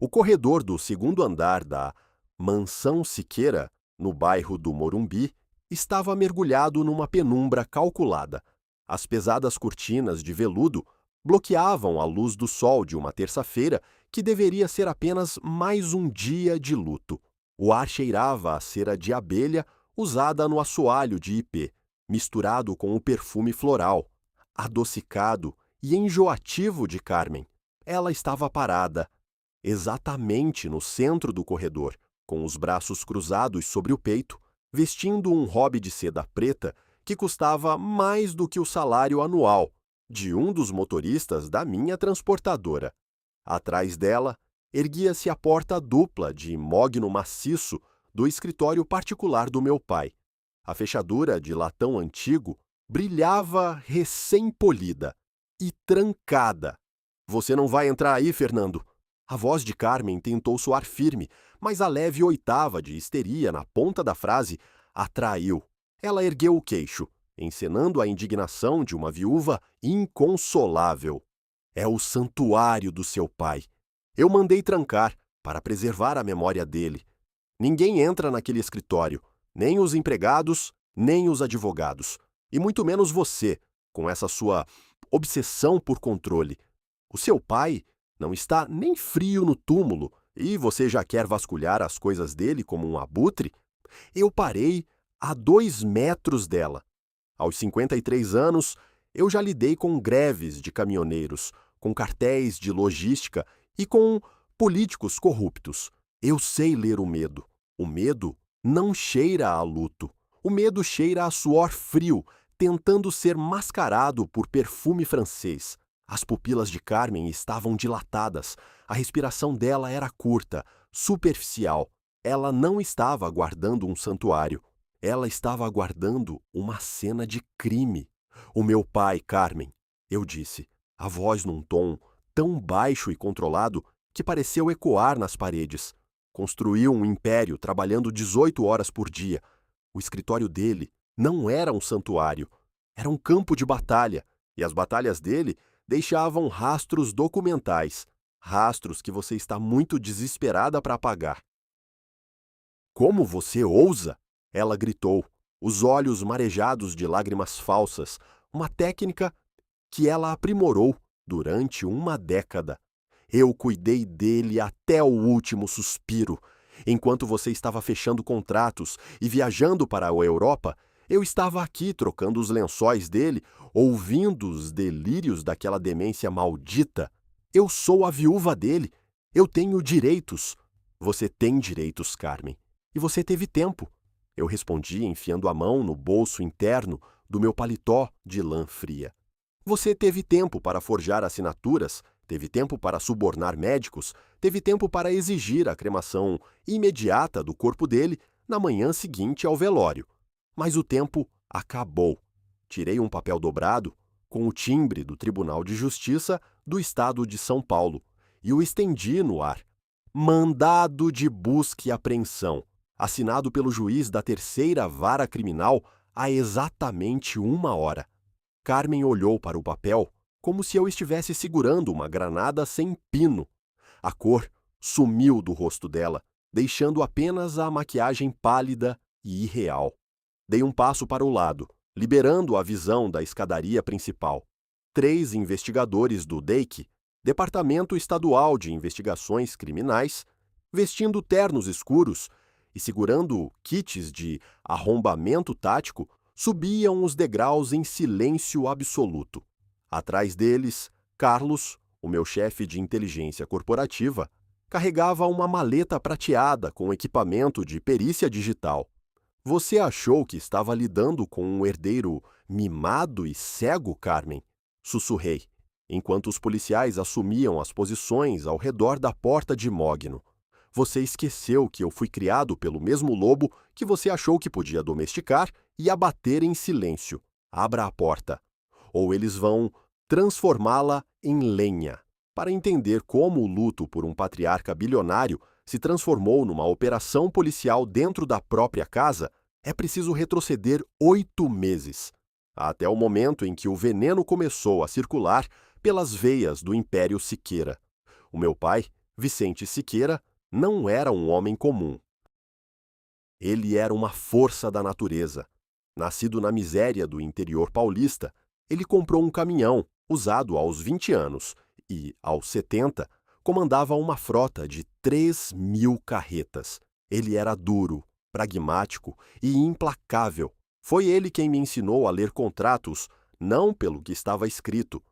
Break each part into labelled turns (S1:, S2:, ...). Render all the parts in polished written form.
S1: O corredor do segundo andar da Mansão Siqueira, no bairro do Morumbi, estava mergulhado numa penumbra calculada. As pesadas cortinas de veludo bloqueavam a luz do sol de uma terça-feira que deveria ser apenas mais um dia de luto. O ar cheirava a cera de abelha usada no assoalho de ipê, misturado com o perfume floral, adocicado e enjoativo de Carmen. Ela estava parada, exatamente no centro do corredor, com os braços cruzados sobre o peito, vestindo um robe de seda preta que custava mais do que o salário anual de um dos motoristas da minha transportadora. Atrás dela, erguia-se a porta dupla de mogno maciço do escritório particular do meu pai. A fechadura de latão antigo brilhava recém-polida e trancada. "Você não vai entrar aí, Fernando?" A voz de Carmen tentou soar firme, mas a leve oitava de histeria na ponta da frase atraiu. Ela ergueu o queixo, encenando a indignação de uma viúva inconsolável. "É o santuário do seu pai. Eu mandei trancar para preservar a memória dele. Ninguém entra naquele escritório, nem os empregados, nem os advogados, e muito menos você, com essa sua obsessão por controle. O seu pai não está nem frio no túmulo e você já quer vasculhar as coisas dele como um abutre?" Eu parei a 2 metros dela. Aos 53 anos, eu já lidei com greves de caminhoneiros, com cartéis de logística e com políticos corruptos. Eu sei ler o medo. O medo não cheira a luto. O medo cheira a suor frio, tentando ser mascarado por perfume francês. As pupilas de Carmen estavam dilatadas. A respiração dela era curta, superficial. Ela não estava aguardando um santuário. Ela estava aguardando uma cena de crime. "O meu pai, Carmen", eu disse, a voz num tom tão baixo e controlado que pareceu ecoar nas paredes. Construiu um império trabalhando 18 horas por dia. O escritório dele não era um santuário, era um campo de batalha, e as batalhas dele deixavam rastros documentais, rastros que você está muito desesperada para apagar. "Como você ousa?" ela gritou, os olhos marejados de lágrimas falsas, uma técnica que ela aprimorou durante uma década. "Eu cuidei dele até o último suspiro. Enquanto você estava fechando contratos e viajando para a Europa, eu estava aqui trocando os lençóis dele, ouvindo os delírios daquela demência maldita. Eu sou a viúva dele. Eu tenho direitos." "Você tem direitos, Carmen. E você teve tempo." Eu respondi enfiando a mão no bolso interno do meu paletó de lã fria. "Você teve tempo para forjar assinaturas, teve tempo para subornar médicos, teve tempo para exigir a cremação imediata do corpo dele na manhã seguinte ao velório. Mas o tempo acabou." Tirei um papel dobrado com o timbre do Tribunal de Justiça do Estado de São Paulo e o estendi no ar. "Mandado de busca e apreensão, assinado pelo juiz da 3ª Vara Criminal há exatamente 1 hora." Carmen olhou para o papel como se eu estivesse segurando uma granada sem pino. A cor sumiu do rosto dela, deixando apenas a maquiagem pálida e irreal. Dei um passo para o lado, liberando a visão da escadaria principal. 3 investigadores do DEIC, Departamento Estadual de Investigações Criminais, vestindo ternos escuros e segurando kits de arrombamento tático, subiam os degraus em silêncio absoluto. Atrás deles, Carlos, o meu chefe de inteligência corporativa, carregava uma maleta prateada com equipamento de perícia digital. "Você achou que estava lidando com um herdeiro mimado e cego, Carmen?" sussurrei, enquanto os policiais assumiam as posições ao redor da porta de mogno. "Você esqueceu que eu fui criado pelo mesmo lobo que você achou que podia domesticar e abater em silêncio. Abra a porta, ou eles vão transformá-la em lenha." Para entender como o luto por um patriarca bilionário se transformou numa operação policial dentro da própria casa, é preciso retroceder 8 meses, até o momento em que o veneno começou a circular pelas veias do Império Siqueira. O meu pai Vicente Siqueira não era um homem comum. Ele era uma força da natureza. Nascido na miséria do interior paulista, ele comprou um caminhão, usado aos 20 anos, e, aos 70, comandava uma frota de 3.000 carretas. Ele era duro, pragmático e implacável. Foi ele quem me ensinou a ler contratos não pelo que estava escrito,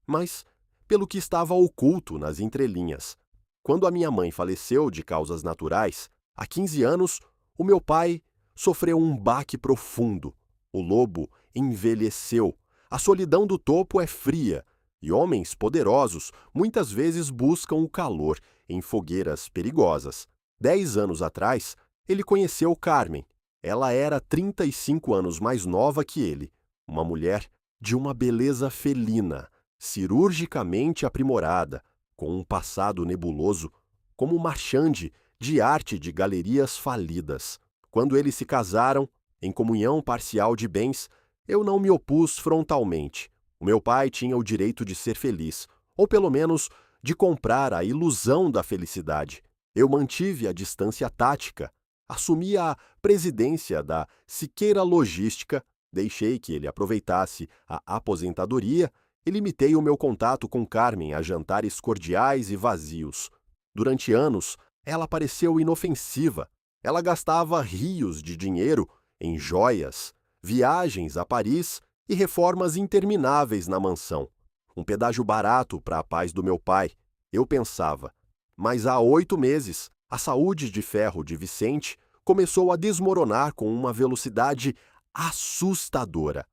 S1: mas pelo que estava oculto nas entrelinhas. Quando a minha mãe faleceu de causas naturais, há 15 anos, o meu pai sofreu um baque profundo. O lobo envelheceu. A solidão do topo é fria, e homens poderosos muitas vezes buscam o calor em fogueiras perigosas. 10 anos atrás, ele conheceu Carmen. Ela era 35 anos mais nova que ele, uma mulher de uma beleza felina, cirurgicamente aprimorada, com um passado nebuloso, como marchande de arte de galerias falidas. Quando eles se casaram, em comunhão parcial de bens, eu não me opus frontalmente. O meu pai tinha o direito de ser feliz, ou pelo menos de comprar a ilusão da felicidade. Eu mantive a distância tática, assumi a presidência da Siqueira Logística, deixei que ele aproveitasse a aposentadoria e limitei o meu contato com Carmen a jantares cordiais e vazios. Durante anos, ela pareceu inofensiva. Ela gastava rios de dinheiro em joias, viagens a Paris e reformas intermináveis na mansão. Um pedágio barato para a paz do meu pai, eu pensava. Mas há 8 meses, a saúde de ferro de Vicente começou a desmoronar com uma velocidade assustadora.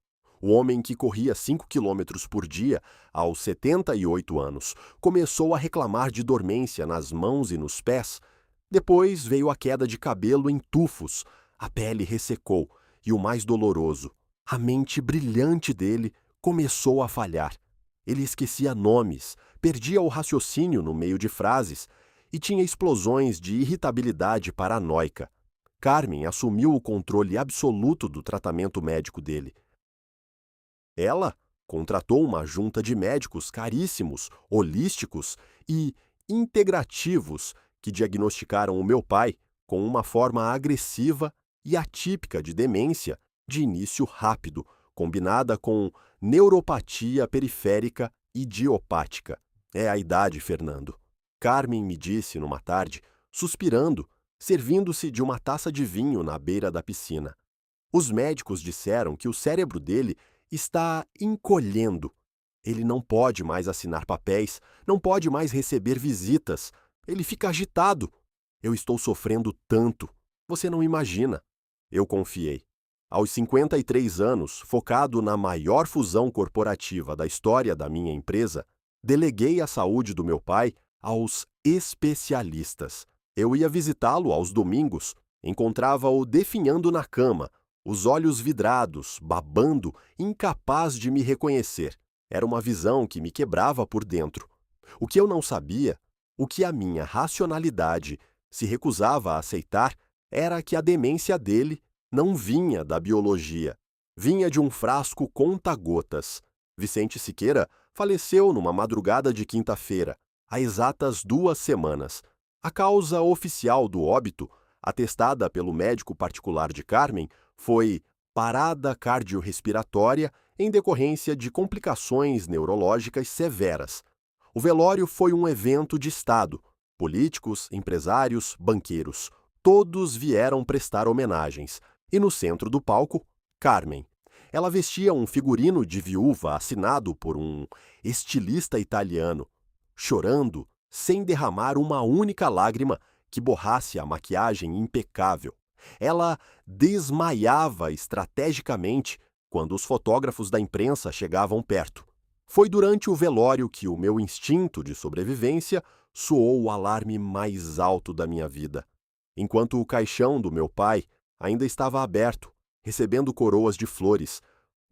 S1: O homem que corria 5 quilômetros por dia, aos 78 anos, começou a reclamar de dormência nas mãos e nos pés. Depois veio a queda de cabelo em tufos, a pele ressecou e, o mais doloroso, a mente brilhante dele começou a falhar. Ele esquecia nomes, perdia o raciocínio no meio de frases e tinha explosões de irritabilidade paranoica. Carmen assumiu o controle absoluto do tratamento médico dele. Ela contratou uma junta de médicos caríssimos, holísticos e integrativos que diagnosticaram o meu pai com uma forma agressiva e atípica de demência de início rápido, combinada com neuropatia periférica idiopática. É a idade, Fernando. Carmen me disse numa tarde, suspirando, servindo-se de uma taça de vinho na beira da piscina. Os médicos disseram que o cérebro dele está encolhendo. Ele não pode mais assinar papéis, não pode mais receber visitas. Ele fica agitado. Eu estou sofrendo tanto. Você não imagina. Eu confiei. Aos 53 anos, focado na maior fusão corporativa da história da minha empresa, deleguei a saúde do meu pai aos especialistas. Eu ia visitá-lo aos domingos, encontrava-o definhando na cama, os olhos vidrados, babando, incapaz de me reconhecer. Era uma visão que me quebrava por dentro. O que eu não sabia, o que a minha racionalidade se recusava a aceitar, era que a demência dele não vinha da biologia. Vinha de um frasco conta-gotas. Vicente Siqueira faleceu numa madrugada de quinta-feira, há exatas 2 semanas. A causa oficial do óbito, atestada pelo médico particular de Carmen, foi parada cardiorrespiratória em decorrência de complicações neurológicas severas. O velório foi um evento de Estado. Políticos, empresários, banqueiros, todos vieram prestar homenagens. E no centro do palco, Carmen. Ela vestia um figurino de viúva assinado por um estilista italiano, chorando, sem derramar uma única lágrima que borrasse a maquiagem impecável. Ela desmaiava estrategicamente quando os fotógrafos da imprensa chegavam perto. Foi durante o velório que o meu instinto de sobrevivência soou o alarme mais alto da minha vida. Enquanto o caixão do meu pai ainda estava aberto, recebendo coroas de flores,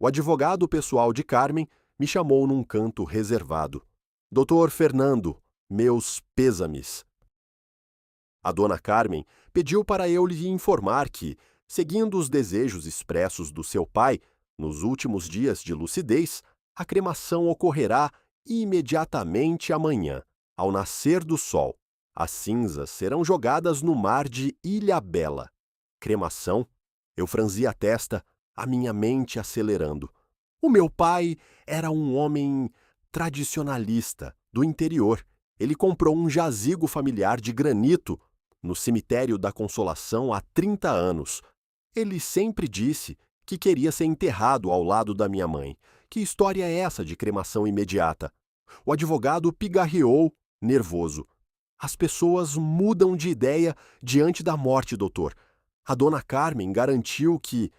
S1: o advogado pessoal de Carmen me chamou num canto reservado. Doutor Fernando, meus pêsames. A dona Carmen pediu para eu lhe informar que, seguindo os desejos expressos do seu pai, nos últimos dias de lucidez, a cremação ocorrerá imediatamente amanhã, ao nascer do sol. As cinzas serão jogadas no mar de Ilhabela. Cremação? Eu franzi a testa, a minha mente acelerando. O meu pai era um homem tradicionalista, do interior. Ele comprou um jazigo familiar de granito no cemitério da Consolação há 30 anos. Ele sempre disse que queria ser enterrado ao lado da minha mãe. Que história é essa de cremação imediata? O advogado pigarreou, nervoso. As pessoas mudam de ideia diante da morte, doutor. A dona Carmen garantiu que...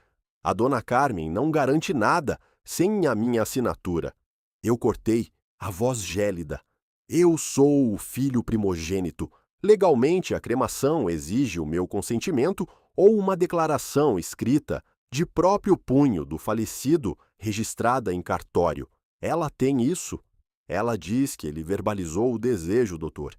S1: A dona Carmen não garante nada sem a minha assinatura. Eu cortei, a voz gélida. Eu sou o filho primogênito. Legalmente, a cremação exige o meu consentimento ou uma declaração escrita de próprio punho do falecido, registrada em cartório. Ela tem isso. Ela diz que ele verbalizou o desejo, doutor.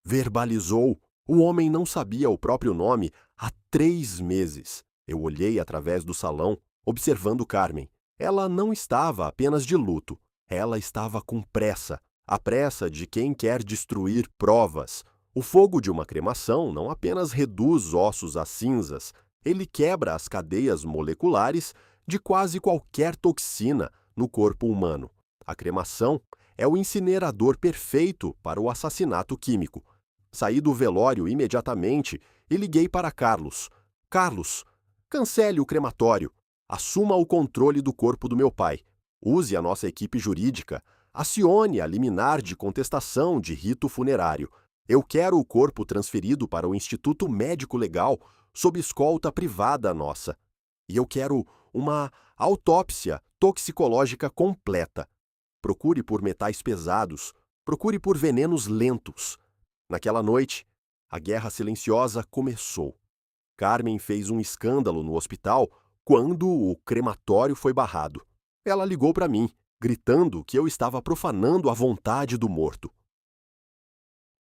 S1: Verbalizou. O homem não sabia o próprio nome há 3 meses. Eu olhei através do salão, observando Carmen. Ela não estava apenas de luto. Ela estava com pressa. A pressa de quem quer destruir provas. O fogo de uma cremação não apenas reduz ossos a cinzas, ele quebra as cadeias moleculares de quase qualquer toxina no corpo humano. A cremação é o incinerador perfeito para o assassinato químico. Saí do velório imediatamente e liguei para Carlos. Carlos, cancele o crematório. Assuma o controle do corpo do meu pai. Use a nossa equipe jurídica. Acione a liminar de contestação de rito funerário. Eu quero o corpo transferido para o Instituto Médico Legal sob escolta privada nossa. E eu quero uma autópsia toxicológica completa. Procure por metais pesados. Procure por venenos lentos. Naquela noite, a guerra silenciosa começou. Carmen fez um escândalo no hospital quando o crematório foi barrado. Ela ligou para mim, gritando que eu estava profanando a vontade do morto.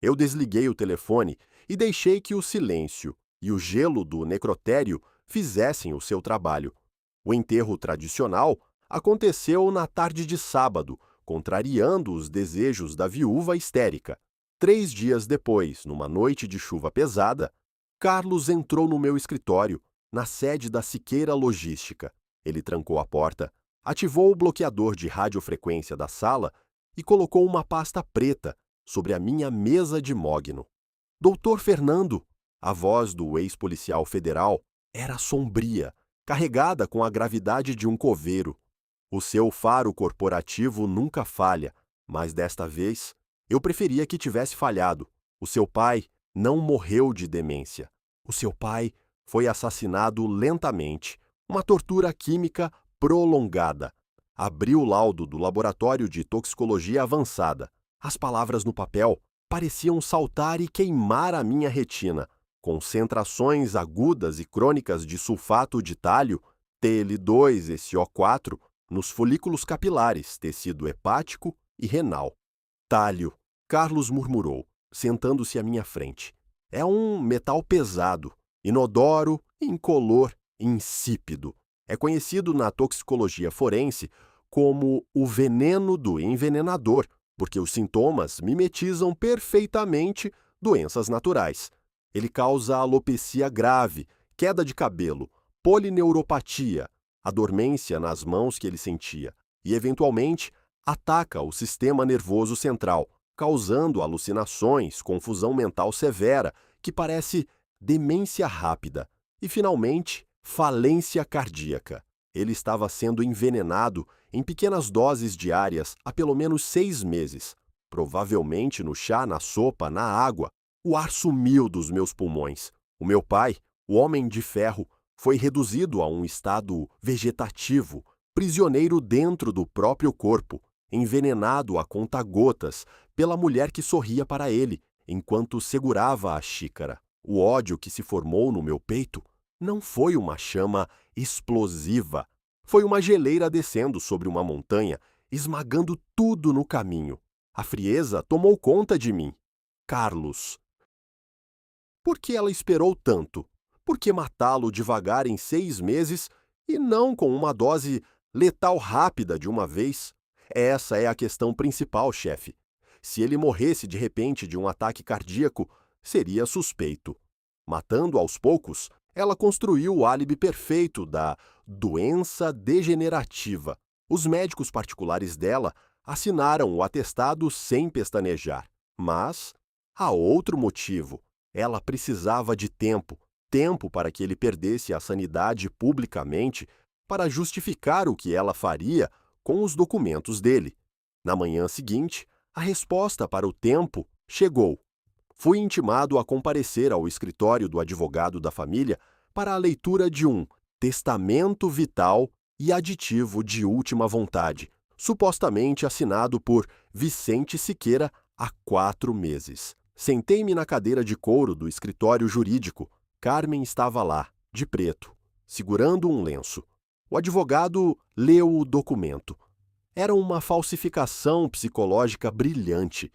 S1: Eu desliguei o telefone e deixei que o silêncio e o gelo do necrotério fizessem o seu trabalho. O enterro tradicional aconteceu na tarde de sábado, contrariando os desejos da viúva histérica. 3 dias depois, numa noite de chuva pesada, Carlos entrou no meu escritório, na sede da Siqueira Logística. Ele trancou a porta, ativou o bloqueador de radiofrequência da sala e colocou uma pasta preta sobre a minha mesa de mogno. Doutor Fernando, a voz do ex-policial federal, era sombria, carregada com a gravidade de um coveiro. O seu faro corporativo nunca falha, mas desta vez eu preferia que tivesse falhado. O seu pai não morreu de demência. O seu pai foi assassinado lentamente, uma tortura química prolongada. Abri o laudo do Laboratório de Toxicologia Avançada. As palavras no papel pareciam saltar e queimar a minha retina. Concentrações agudas e crônicas de sulfato de tálio, TL2-SO4, nos folículos capilares, tecido hepático e renal. Tálio, Carlos murmurou, sentando-se à minha frente. É um metal pesado, inodoro, incolor, insípido. É conhecido na toxicologia forense como o veneno do envenenador, porque os sintomas mimetizam perfeitamente doenças naturais. Ele causa alopecia grave, queda de cabelo, polineuropatia, a dormência nas mãos que ele sentia e, eventualmente, ataca o sistema nervoso central, causando alucinações, confusão mental severa, que parece demência rápida e, finalmente, falência cardíaca. Ele estava sendo envenenado em pequenas doses diárias há pelo menos 6 meses. Provavelmente no chá, na sopa, na água. O ar sumiu dos meus pulmões. O meu pai, o homem de ferro, foi reduzido a um estado vegetativo, prisioneiro dentro do próprio corpo, envenenado a conta-gotas pela mulher que sorria para ele, enquanto segurava a xícara. O ódio que se formou no meu peito não foi uma chama explosiva. Foi uma geleira descendo sobre uma montanha, esmagando tudo no caminho. A frieza tomou conta de mim. Carlos. Por que ela esperou tanto? Por que matá-lo devagar em 6 meses e não com uma dose letal rápida de uma vez? Essa é a questão principal, chefe. Se ele morresse de repente de um ataque cardíaco, seria suspeito. Matando aos poucos, ela construiu o álibi perfeito da doença degenerativa. Os médicos particulares dela assinaram o atestado sem pestanejar. Mas há outro motivo. Ela precisava de tempo, tempo para que ele perdesse a sanidade publicamente, para justificar o que ela faria com os documentos dele. Na manhã seguinte, a resposta para o tempo chegou. Fui intimado a comparecer ao escritório do advogado da família para a leitura de um testamento vital e aditivo de última vontade, supostamente assinado por Vicente Siqueira há 4 meses. Sentei-me na cadeira de couro do escritório jurídico. Carmen estava lá, de preto, segurando um lenço. O advogado leu o documento. Era uma falsificação psicológica brilhante.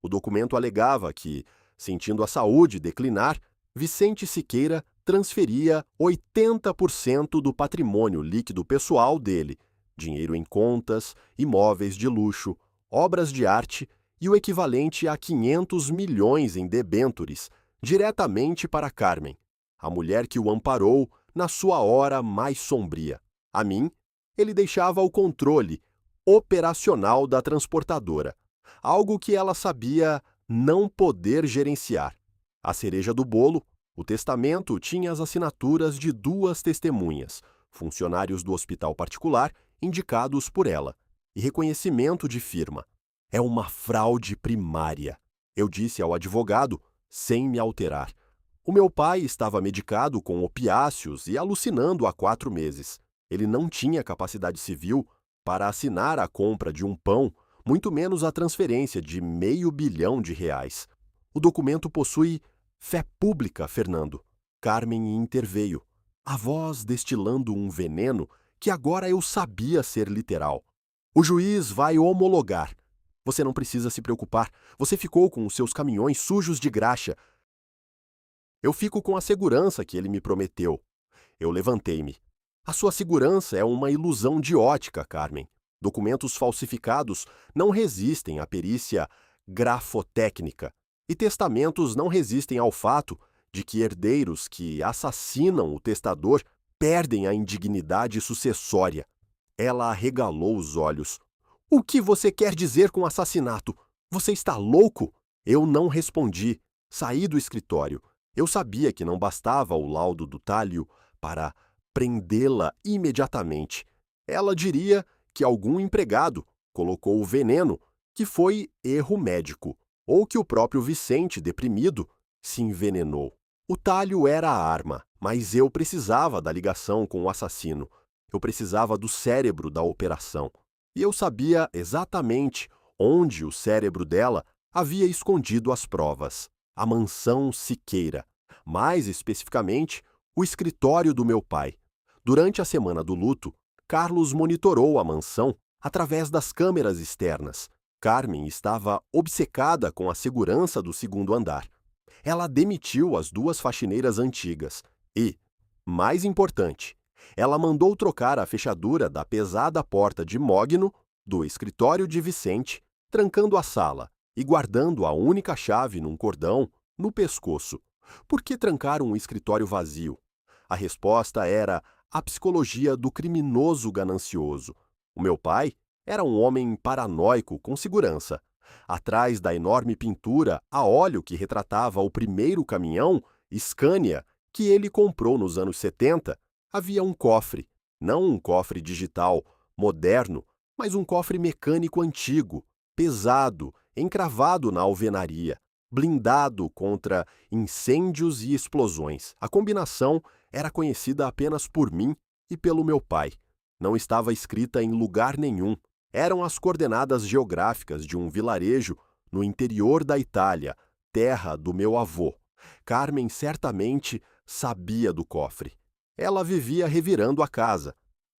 S1: O documento alegava que, sentindo a saúde declinar, Vicente Siqueira transferia 80% do patrimônio líquido pessoal dele, dinheiro em contas, imóveis de luxo, obras de arte e o equivalente a 500 milhões em debêntures, diretamente para Carmen, a mulher que o amparou na sua hora mais sombria. A mim, ele deixava o controle operacional da transportadora, algo que ela sabia não poder gerenciar. A cereja do bolo, o testamento tinha as assinaturas de 2 testemunhas, funcionários do hospital particular indicados por ela, e reconhecimento de firma. É uma fraude primária, eu disse ao advogado, sem me alterar. O meu pai estava medicado com opiáceos e alucinando há 4 meses. Ele não tinha capacidade civil para assinar a compra de um pão, muito menos a transferência de R$500 milhão. O documento possui fé pública, Fernando. Carmen interveio, a voz destilando um veneno que agora eu sabia ser literal. O juiz vai homologar. Você não precisa se preocupar. Você ficou com os seus caminhões sujos de graxa. Eu fico com a segurança que ele me prometeu. Eu levantei-me. A sua segurança é uma ilusão de ótica, Carmen. Documentos falsificados não resistem à perícia grafotécnica. E testamentos não resistem ao fato de que herdeiros que assassinam o testador perdem a indignidade sucessória. Ela arregalou os olhos. O que você quer dizer com assassinato? Você está louco? Eu não respondi. Saí do escritório. Eu sabia que não bastava o laudo do talho para prendê-la imediatamente. Ela diria que algum empregado colocou o veneno, que foi erro médico, ou que o próprio Vicente, deprimido, se envenenou. O talho era a arma, mas eu precisava da ligação com o assassino. Eu precisava do cérebro da operação. E eu sabia exatamente onde o cérebro dela havia escondido as provas. A mansão Siqueira. Mais especificamente, o escritório do meu pai. Durante a semana do luto, Carlos monitorou a mansão através das câmeras externas. Carmen estava obcecada com a segurança do 2º andar. Ela demitiu as 2 faxineiras antigas e, mais importante, ela mandou trocar a fechadura da pesada porta de mogno do escritório de Vicente, trancando a sala e guardando a única chave num cordão no pescoço. Por que trancar um escritório vazio? A resposta era a psicologia do criminoso ganancioso. O meu pai era um homem paranoico com segurança. Atrás da enorme pintura a óleo que retratava o primeiro caminhão, Scania, que ele comprou nos anos 70, havia um cofre. Não um cofre digital, moderno, mas um cofre mecânico antigo, pesado, encravado na alvenaria, blindado contra incêndios e explosões. A combinação era conhecida apenas por mim e pelo meu pai. Não estava escrita em lugar nenhum. Eram as coordenadas geográficas de um vilarejo no interior da Itália, terra do meu avô. Carmen certamente sabia do cofre. Ela vivia revirando a casa.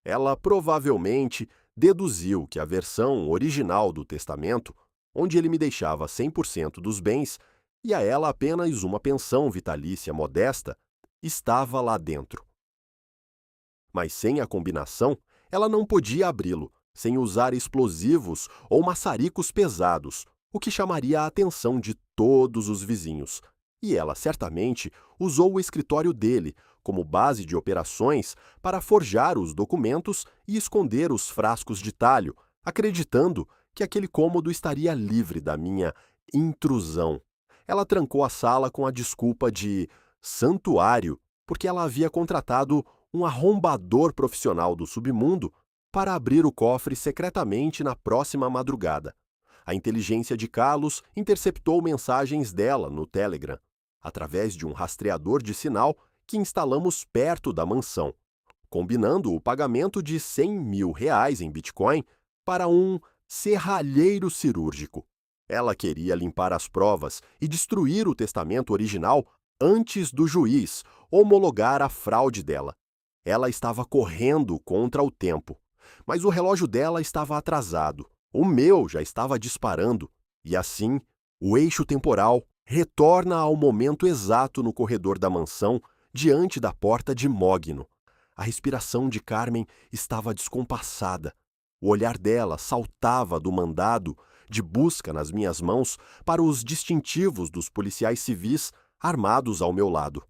S1: Ela provavelmente deduziu que a versão original do testamento, onde ele me deixava 100% dos bens e a ela apenas uma pensão vitalícia modesta, estava lá dentro. Mas sem a combinação, ela não podia abri-lo, sem usar explosivos ou maçaricos pesados, o que chamaria a atenção de todos os vizinhos. e ela certamente usou o escritório dele como base de operações para forjar os documentos e esconder os frascos de talho, acreditando que aquele cômodo estaria livre da minha intrusão. Ela trancou a sala com a desculpa de santuário, porque ela havia contratado um arrombador profissional do submundo para abrir o cofre secretamente na próxima madrugada. A inteligência de Carlos interceptou mensagens dela no Telegram, através de um rastreador de sinal que instalamos perto da mansão, combinando o pagamento de R$ 100.000 em Bitcoin para um serralheiro cirúrgico. Ela queria limpar as provas e destruir o testamento original antes do juiz homologar a fraude dela. Ela estava correndo contra o tempo, mas o relógio dela estava atrasado. O meu já estava disparando, e assim, o eixo temporal retorna ao momento exato no corredor da mansão, diante da porta de Mogno. A respiração de Carmen estava descompassada. O olhar dela saltava do mandado de busca nas minhas mãos para os distintivos dos policiais civis armados ao meu lado.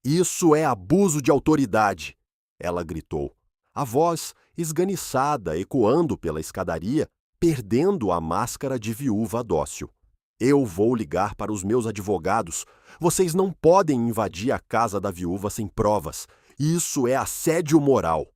S1: "Isso é abuso de autoridade!" ela gritou, a voz esganiçada ecoando pela escadaria, perdendo a máscara de viúva dócil. "Eu vou ligar para os meus advogados. Vocês não podem invadir a casa da viúva sem provas. Isso é assédio moral."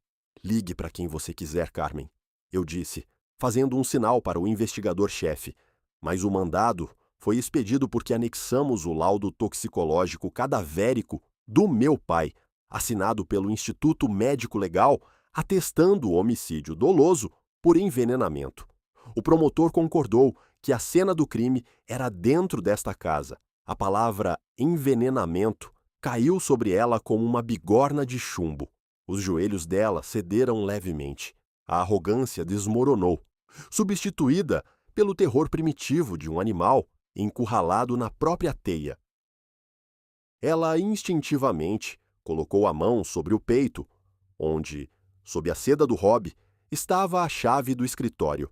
S1: "Ligue para quem você quiser, Carmen", eu disse, fazendo um sinal para o investigador-chefe. Mas o mandado foi expedido porque anexamos o laudo toxicológico cadavérico do meu pai, assinado pelo Instituto Médico Legal, atestando o homicídio doloso por envenenamento. O promotor concordou que a cena do crime era dentro desta casa. A palavra envenenamento caiu sobre ela como uma bigorna de chumbo. Os joelhos dela cederam levemente. A arrogância desmoronou, substituída pelo terror primitivo de um animal encurralado na própria teia. Ela instintivamente colocou a mão sobre o peito, onde, sob a seda do hobby, estava a chave do escritório.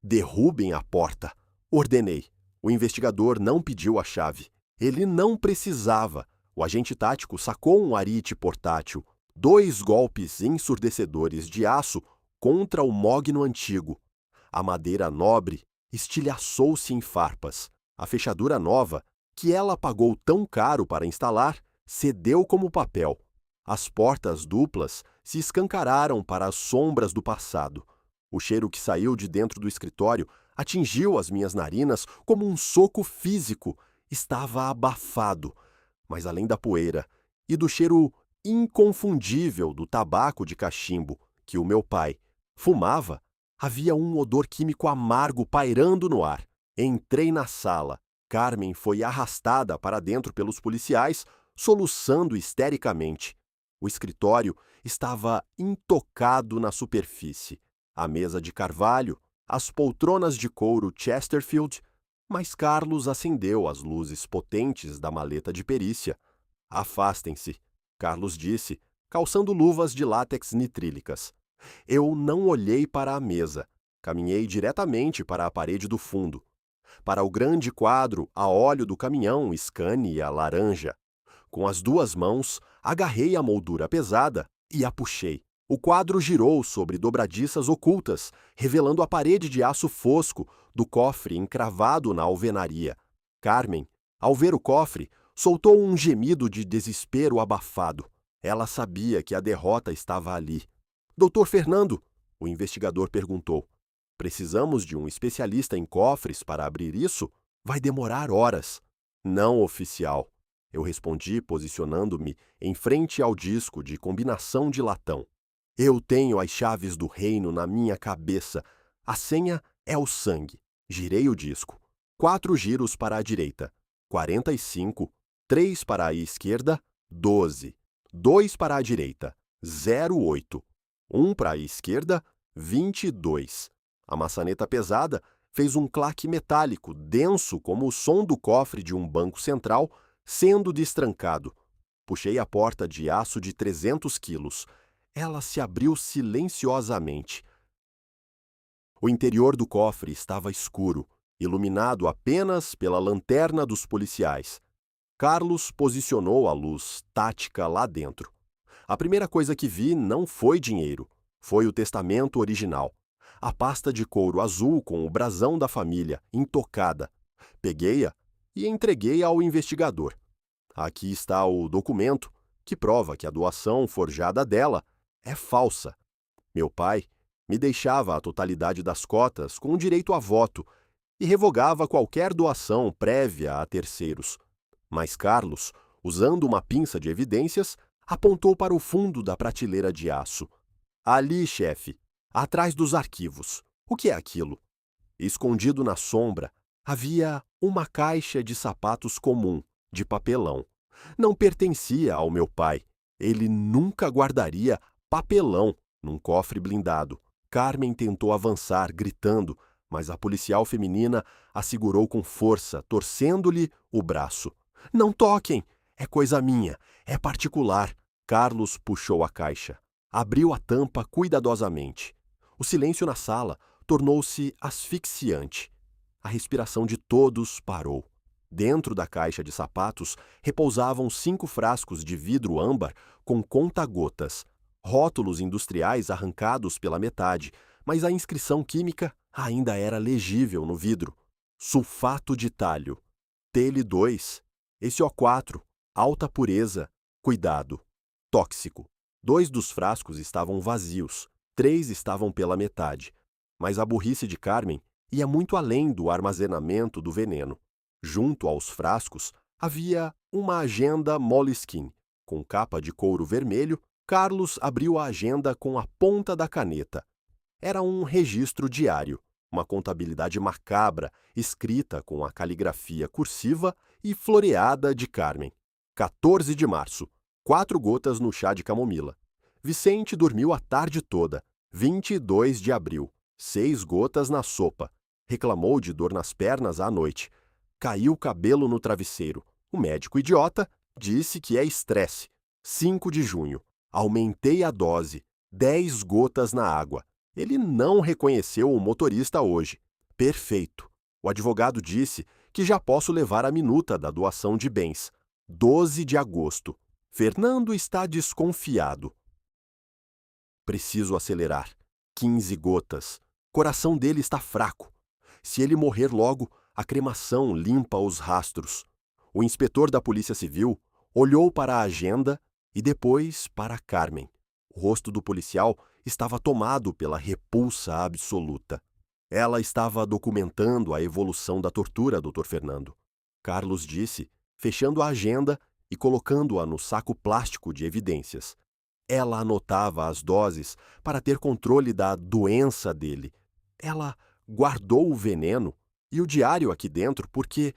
S1: "Derrubem a porta", ordenei. O investigador não pediu a chave. Ele não precisava. O agente tático sacou um arite portátil, 2 golpes ensurdecedores de aço contra o mogno antigo. A madeira nobre estilhaçou-se em farpas. A fechadura nova, que ela pagou tão caro para instalar, cedeu como papel. As portas duplas se escancararam para as sombras do passado. O cheiro que saiu de dentro do escritório atingiu as minhas narinas como um soco físico. Estava abafado, mas além da poeira e do cheiro inconfundível do tabaco de cachimbo que o meu pai fumava, havia um odor químico amargo pairando no ar. Entrei na sala. Carmen foi arrastada para dentro pelos policiais, soluçando histericamente. O escritório estava intocado na superfície. A mesa de carvalho, as poltronas de couro Chesterfield, mas Carlos acendeu as luzes potentes da maleta de perícia. "Afastem-se", Carlos disse, calçando luvas de látex nitrílicas. Eu não olhei para a mesa. Caminhei diretamente para a parede do fundo, para o grande quadro a óleo do caminhão Scania laranja. Com as 2 mãos, agarrei a moldura pesada e a puxei. O quadro girou sobre dobradiças ocultas, revelando a parede de aço fosco do cofre encravado na alvenaria. Carmen, ao ver o cofre, soltou um gemido de desespero abafado. Ela sabia que a derrota estava ali. "Doutor Fernando", o investigador perguntou, "precisamos de um especialista em cofres para abrir isso? Vai demorar horas." "Não, oficial", eu respondi, posicionando-me em frente ao disco de combinação de latão. "Eu tenho as chaves do reino na minha cabeça. A senha é o sangue." Girei o disco. 4 giros para a direita. 45. 3 para a esquerda. 12. 2 para a direita. 08. 1 para a esquerda. 22. A maçaneta pesada fez um claque metálico, denso como o som do cofre de um banco central sendo destrancado. Puxei a porta de aço de 300 quilos. Ela se abriu silenciosamente. O interior do cofre estava escuro, iluminado apenas pela lanterna dos policiais. Carlos posicionou a luz tática lá dentro. A primeira coisa que vi não foi dinheiro, foi o testamento original. A pasta de couro azul com o brasão da família, intocada. Peguei-a e entreguei ao investigador. Aqui está o documento que prova que a doação forjada dela é falsa. Meu pai me deixava a totalidade das cotas com direito a voto e revogava qualquer doação prévia a terceiros. Mas Carlos, usando uma pinça de evidências, apontou para o fundo da prateleira de aço. Ali, chefe, atrás dos arquivos. O que é aquilo? Escondido na sombra, havia uma caixa de sapatos comum, de papelão. Não pertencia ao meu pai. Ele nunca guardaria papelão num cofre blindado. Carmen tentou avançar, gritando, mas a policial feminina a segurou com força, torcendo-lhe o braço. Não toquem! É coisa minha, é particular. Carlos puxou a caixa. Abriu a tampa cuidadosamente. O silêncio na sala tornou-se asfixiante. A respiração de todos parou. Dentro da caixa de sapatos repousavam 5 frascos de vidro âmbar com conta-gotas, rótulos industriais arrancados pela metade, mas a inscrição química ainda era legível no vidro. Sulfato de talho. Tele2. SO4. Alta pureza. Cuidado. Tóxico. 2 dos frascos estavam vazios, 3 estavam pela metade. Mas a burrice de Carmen ia muito além do armazenamento do veneno. Junto aos frascos havia uma agenda Moleskine. Com capa de couro vermelho, Carlos abriu a agenda com a ponta da caneta. Era um registro diário, uma contabilidade macabra, escrita com a caligrafia cursiva e floreada de Carmen. 14 de março. 4 gotas no chá de camomila. Vicente dormiu a tarde toda. 22 de abril. 6 gotas na sopa. Reclamou de dor nas pernas à noite. Caiu o cabelo no travesseiro. O médico idiota disse que é estresse. 5 de junho. Aumentei a dose. 10 gotas na água. Ele não reconheceu o motorista hoje. Perfeito. O advogado disse que já posso levar a minuta da doação de bens. 12 de agosto. Fernando está desconfiado. Preciso acelerar. 15 gotas. Coração dele está fraco. Se ele morrer logo, a cremação limpa os rastros. O inspetor da Polícia Civil olhou para a agenda e depois para Carmen. O rosto do policial estava tomado pela repulsa absoluta. Ela estava documentando a evolução da tortura, Dr. Fernando. Carlos disse, fechando a agenda e colocando-a no saco plástico de evidências. Ela anotava as doses para ter controle da doença dele. Ela guardou o veneno e o diário aqui dentro porque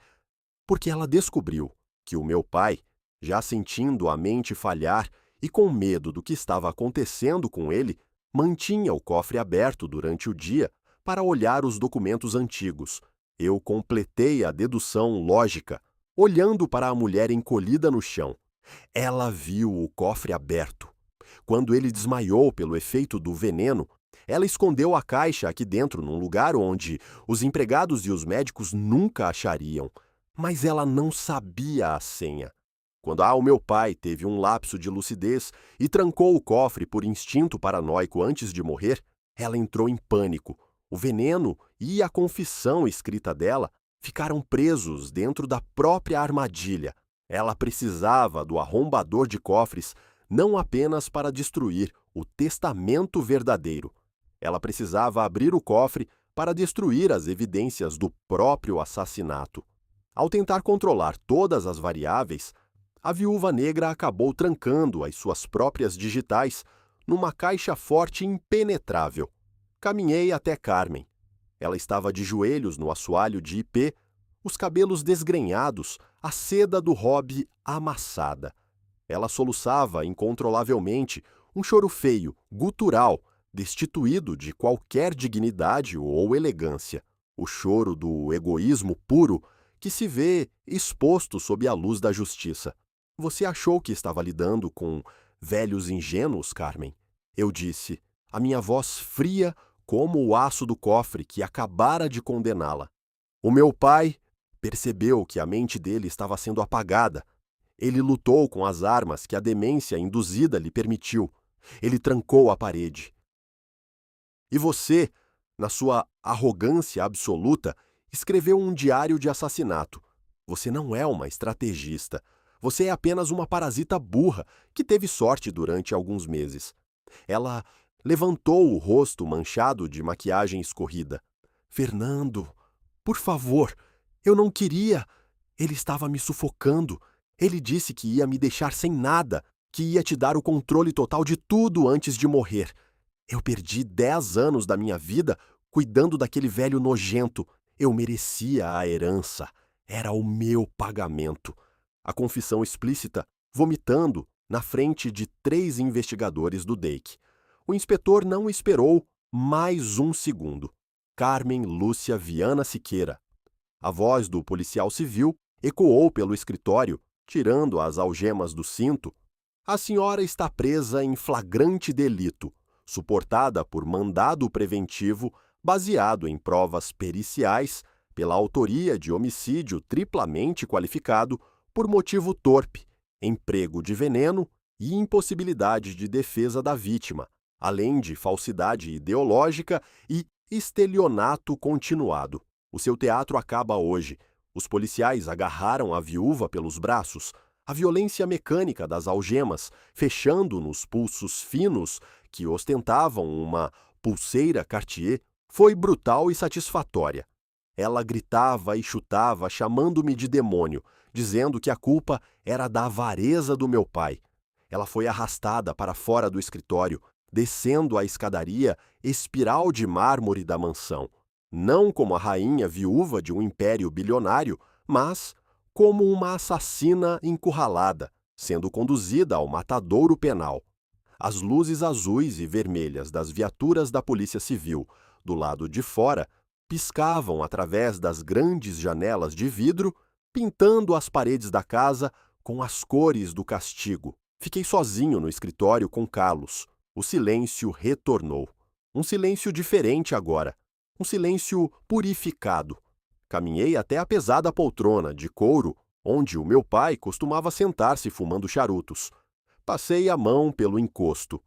S1: ela descobriu que o meu pai, já sentindo a mente falhar e com medo do que estava acontecendo com ele, mantinha o cofre aberto durante o dia para olhar os documentos antigos. Eu completei a dedução lógica, olhando para a mulher encolhida no chão. Ela viu o cofre aberto. Quando ele desmaiou pelo efeito do veneno, ela escondeu a caixa aqui dentro num lugar onde os empregados e os médicos nunca achariam. Mas ela não sabia a senha. Quando o meu pai teve um lapso de lucidez e trancou o cofre por instinto paranoico antes de morrer, ela entrou em pânico. O veneno e a confissão escrita dela ficaram presos dentro da própria armadilha. Ela precisava do arrombador de cofres não apenas para destruir o testamento verdadeiro. Ela precisava abrir o cofre para destruir as evidências do próprio assassinato. Ao tentar controlar todas as variáveis, a viúva negra acabou trancando as suas próprias digitais numa caixa forte e impenetrável. Caminhei até Carmen. Ela estava de joelhos no assoalho de ipê, os cabelos desgrenhados, a seda do hobby amassada. Ela soluçava incontrolavelmente, um choro feio, gutural, destituído de qualquer dignidade ou elegância. O choro do egoísmo puro que se vê exposto sob a luz da justiça. Você achou que estava lidando com velhos ingênuos, Carmen? Eu disse, a minha voz fria como o aço do cofre que acabara de condená-la. O meu pai Percebeu que a mente dele estava sendo apagada. Ele lutou com as armas que a demência induzida lhe permitiu. Ele trancou a parede. E você, na sua arrogância absoluta, escreveu um diário de assassinato. Você não é uma estrategista. Você é apenas uma parasita burra que teve sorte durante alguns meses. Ela levantou o rosto manchado de maquiagem escorrida. Fernando, por favor, eu não queria. Ele estava me sufocando. Ele disse que ia me deixar sem nada, que ia te dar o controle total de tudo antes de morrer. Eu perdi 10 anos da minha vida cuidando daquele velho nojento. Eu merecia a herança. Era o meu pagamento. A confissão explícita, vomitando na frente de 3 investigadores do DEIC. O inspetor não esperou mais um segundo. Carmen Lúcia Viana Siqueira. A voz do policial civil ecoou pelo escritório, tirando as algemas do cinto. A senhora está presa em flagrante delito, suportada por mandado preventivo baseado em provas periciais pela autoria de homicídio triplamente qualificado por motivo torpe, emprego de veneno e impossibilidade de defesa da vítima, além de falsidade ideológica e estelionato continuado. O seu teatro acaba hoje. Os policiais agarraram a viúva pelos braços, a violência mecânica das algemas, fechando nos pulsos finos que ostentavam uma pulseira Cartier, foi brutal e satisfatória. Ela gritava e chutava, chamando-me de demônio, dizendo que a culpa era da avareza do meu pai. Ela foi arrastada para fora do escritório, descendo a escadaria espiral de mármore da mansão, não como a rainha viúva de um império bilionário, mas como uma assassina encurralada, sendo conduzida ao matadouro penal. As luzes azuis e vermelhas das viaturas da Polícia Civil, do lado de fora, piscavam através das grandes janelas de vidro, pintando as paredes da casa com as cores do castigo. Fiquei sozinho no escritório com Carlos. O silêncio retornou. Um silêncio diferente agora. Um silêncio purificado. Caminhei até a pesada poltrona de couro, onde o meu pai costumava sentar-se fumando charutos. Passei a mão pelo encosto.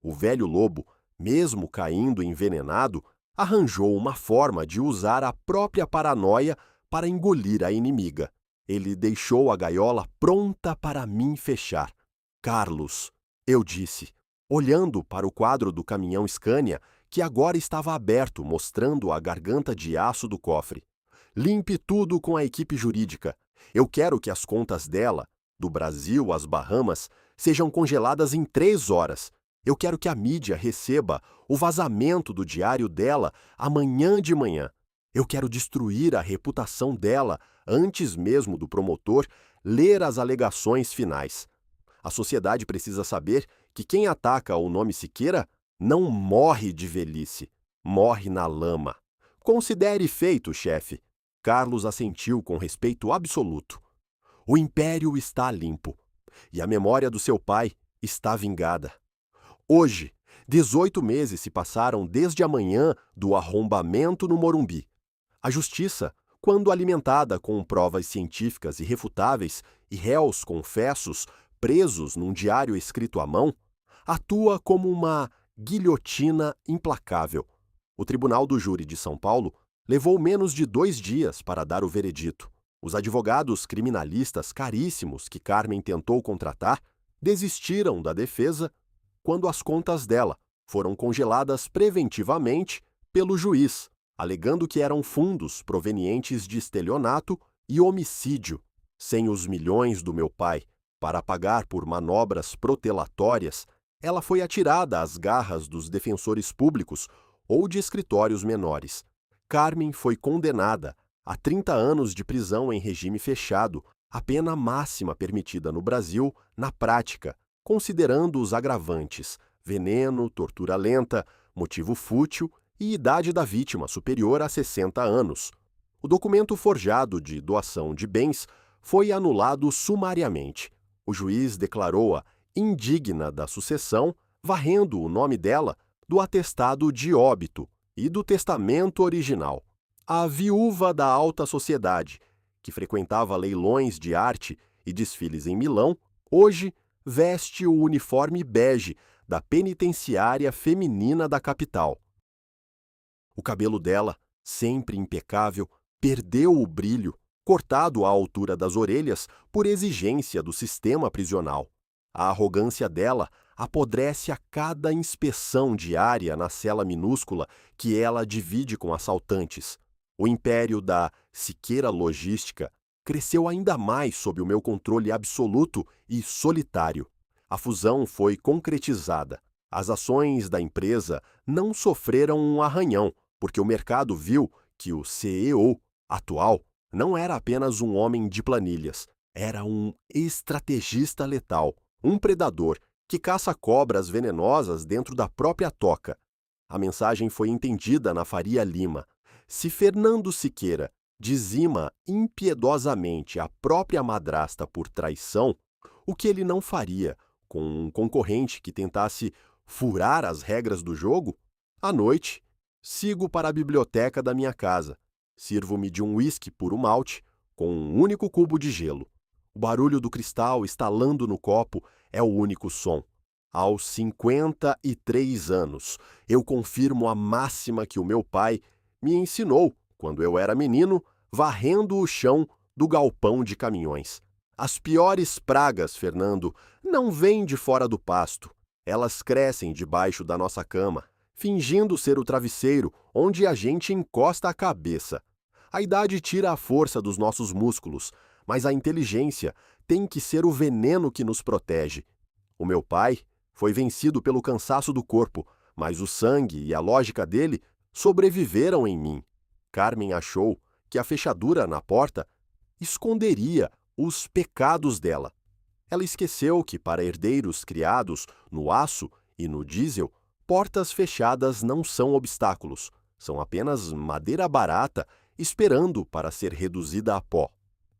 S1: O velho lobo, mesmo caindo envenenado, arranjou uma forma de usar a própria paranoia para engolir a inimiga. Ele deixou a gaiola pronta para mim fechar. Carlos, eu disse, olhando para o quadro do caminhão Scania, que agora estava aberto, mostrando a garganta de aço do cofre. Limpe tudo com a equipe jurídica. Eu quero que as contas dela, do Brasil às Bahamas, sejam congeladas em 3 horas. Eu quero que a mídia receba o vazamento do diário dela amanhã de manhã. Eu quero destruir a reputação dela antes mesmo do promotor ler as alegações finais. A sociedade precisa saber que quem ataca o nome Siqueira não morre de velhice, morre na lama. Considere feito, chefe. Carlos assentiu com respeito absoluto. O império está limpo, e a memória do seu pai está vingada. Hoje, 18 meses se passaram desde a manhã do arrombamento no Morumbi. A justiça, quando alimentada com provas científicas irrefutáveis e réus confessos presos num diário escrito à mão, atua como uma guilhotina implacável. O Tribunal do Júri de São Paulo levou menos de 2 dias para dar o veredito. Os advogados criminalistas caríssimos que Carmen tentou contratar desistiram da defesa quando as contas dela foram congeladas preventivamente pelo juiz, alegando que eram fundos provenientes de estelionato e homicídio. Sem os milhões do meu pai para pagar por manobras protelatórias, ela foi atirada às garras dos defensores públicos ou de escritórios menores. Carmen foi condenada a 30 anos de prisão em regime fechado, a pena máxima permitida no Brasil na prática, considerando os agravantes: veneno, tortura lenta, motivo fútil e idade da vítima superior a 60 anos. O documento forjado de doação de bens foi anulado sumariamente. O juiz declarou-a indigna da sucessão, varrendo o nome dela do atestado de óbito e do testamento original. A viúva da alta sociedade, que frequentava leilões de arte e desfiles em Milão, hoje veste o uniforme bege da penitenciária feminina da capital. O cabelo dela, sempre impecável, perdeu o brilho, cortado à altura das orelhas por exigência do sistema prisional. A arrogância dela apodrece a cada inspeção diária na cela minúscula que ela divide com assaltantes. O império da Siqueira Logística cresceu ainda mais sob o meu controle absoluto e solitário. A fusão foi concretizada. As ações da empresa não sofreram um arranhão, porque o mercado viu que o CEO atual não era apenas um homem de planilhas, era um estrategista letal, um predador que caça cobras venenosas dentro da própria toca. A mensagem foi entendida na Faria Lima. Se Fernando Siqueira dizima impiedosamente a própria madrasta por traição, o que ele não faria com um concorrente que tentasse furar as regras do jogo? À noite, sigo para a biblioteca da minha casa. Sirvo-me de um uísque puro malte com um único cubo de gelo. O barulho do cristal estalando no copo é o único som. Aos 53 anos, eu confirmo a máxima que o meu pai me ensinou quando eu era menino, varrendo o chão do galpão de caminhões. As piores pragas, Fernando, não vêm de fora do pasto. Elas crescem debaixo da nossa cama, fingindo ser o travesseiro onde a gente encosta a cabeça. A idade tira a força dos nossos músculos, mas a inteligência tem que ser o veneno que nos protege. O meu pai foi vencido pelo cansaço do corpo, mas o sangue e a lógica dele sobreviveram em mim. Carmen achou que a fechadura na porta esconderia os pecados dela. Ela esqueceu que, para herdeiros criados no aço e no diesel, portas fechadas não são obstáculos, são apenas madeira barata esperando para ser reduzida a pó.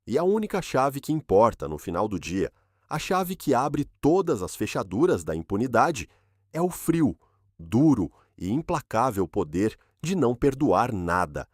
S1: E a única chave que importa no final do dia, a chave que abre todas as fechaduras da impunidade, é o frio, duro e implacável poder de não perdoar nada.